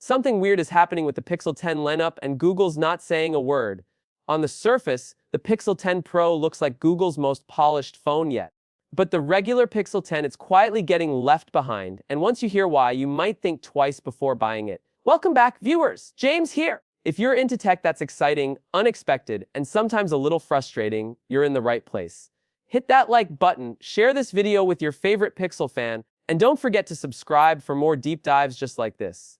Something weird is happening with the Pixel 10 lineup and Google's not saying a word. On the surface, the Pixel 10 Pro looks like Google's most polished phone yet. But the regular Pixel 10 is quietly getting left behind, and once you hear why, you might think twice before buying it. Welcome back, viewers! James here! If you're into tech that's exciting, unexpected, and sometimes a little frustrating, you're in the right place. Hit that like button, share this video with your favorite Pixel fan, and don't forget to subscribe for more deep dives just like this.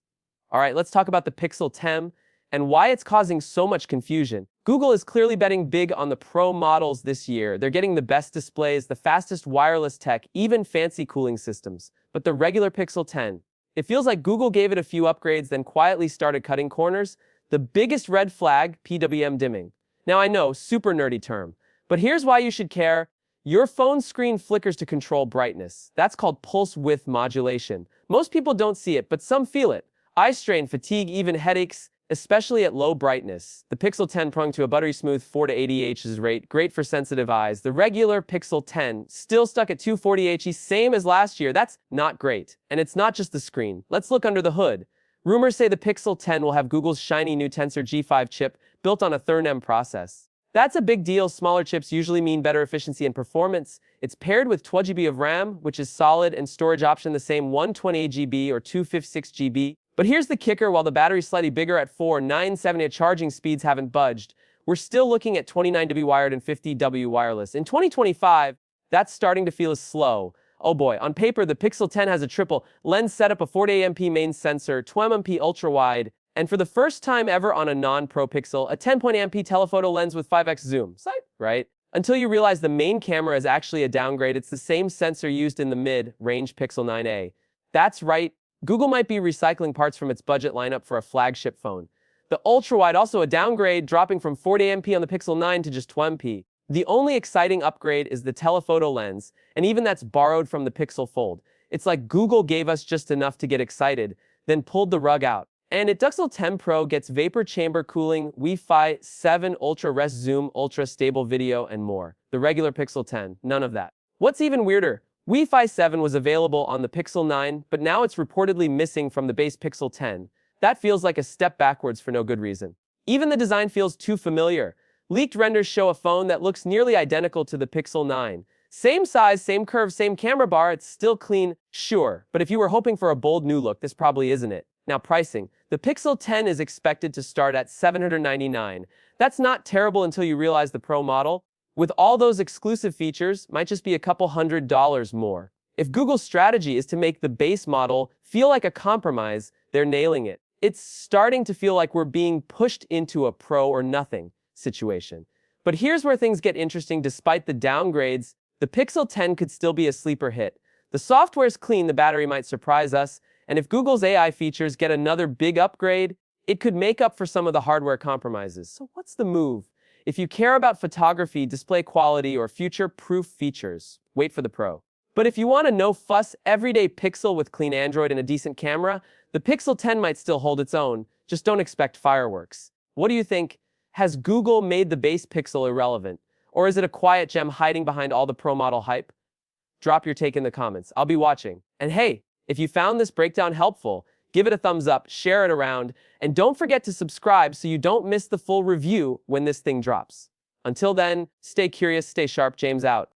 Alright, let's talk about the Pixel 10 and why it's causing so much confusion. Google is clearly betting big on the Pro models this year. They're getting the best displays, the fastest wireless tech, even fancy cooling systems. But the regular Pixel 10, it feels like Google gave it a few upgrades, then quietly started cutting corners. The biggest red flag, PWM dimming. Now I know, super nerdy term, but here's why you should care. Your phone screen flickers to control brightness. That's called pulse width modulation. Most people don't see it, but some feel it. Eye strain, fatigue, even headaches, especially at low brightness. The Pixel 10 prong to a buttery smooth 4 to 80 Hz rate, great for sensitive eyes. The regular Pixel 10 still stuck at 240 Hz, same as last year. That's not great. And it's not just the screen. Let's look under the hood. Rumors say the Pixel 10 will have Google's shiny new Tensor G5 chip built on a Third-M process. That's a big deal. Smaller chips usually mean better efficiency and performance. It's paired with 12 GB of RAM, which is solid, and storage option the same 128 GB or 256 GB. But here's the kicker: while the battery's slightly bigger at 4,970, charging speeds haven't budged. We're still looking at 29 W wired and 50 W wireless. In 2025, that's starting to feel slow. Oh boy, on paper, the Pixel 10 has a triple lens setup, a 40MP main sensor, 12MP ultra-wide, and for the first time ever on a non-Pro Pixel, a 10.8MP telephoto lens with 5x zoom. Sight, right? Until you realize the main camera is actually a downgrade. It's the same sensor used in the mid-range Pixel 9a. That's right. Google might be recycling parts from its budget lineup for a flagship phone. The ultra-wide, also a downgrade, dropping from 40MP on the Pixel 9 to just 12MP. The only exciting upgrade is the telephoto lens, and even that's borrowed from the Pixel Fold. It's like Google gave us just enough to get excited, then pulled the rug out. And the Pixel 10 Pro gets vapor chamber cooling, Wi-Fi 7 Ultra Res Zoom, Ultra Stable Video, and more. The regular Pixel 10, none of that. What's even weirder? Wi-Fi 7 was available on the Pixel 9, but now it's reportedly missing from the base Pixel 10. That feels like a step backwards for no good reason. Even the design feels too familiar. Leaked renders show a phone that looks nearly identical to the Pixel 9. Same size, same curve, same camera bar, it's still clean, sure. But if you were hoping for a bold new look, this probably isn't it. Now pricing. The Pixel 10 is expected to start at $799. That's not terrible until you realize the Pro model, with all those exclusive features, might just be a couple $100 more. If Google's strategy is to make the base model feel like a compromise, they're nailing it. It's starting to feel like we're being pushed into a pro or nothing situation. But here's where things get interesting. Despite the downgrades, the Pixel 10 could still be a sleeper hit. The software's clean, the battery might surprise us, and if Google's AI features get another big upgrade, it could make up for some of the hardware compromises. So what's the move? If you care about photography, display quality, or future-proof features, wait for the Pro. But if you want a no-fuss, everyday Pixel with clean Android and a decent camera, the Pixel 10 might still hold its own. Just don't expect fireworks. What do you think? Has Google made the base Pixel irrelevant? Or is it a quiet gem hiding behind all the Pro model hype? Drop your take in the comments. I'll be watching. And hey, if you found this breakdown helpful, give it a thumbs up, share it around, and don't forget to subscribe so you don't miss the full review when this thing drops. Until then, stay curious, stay sharp. James out.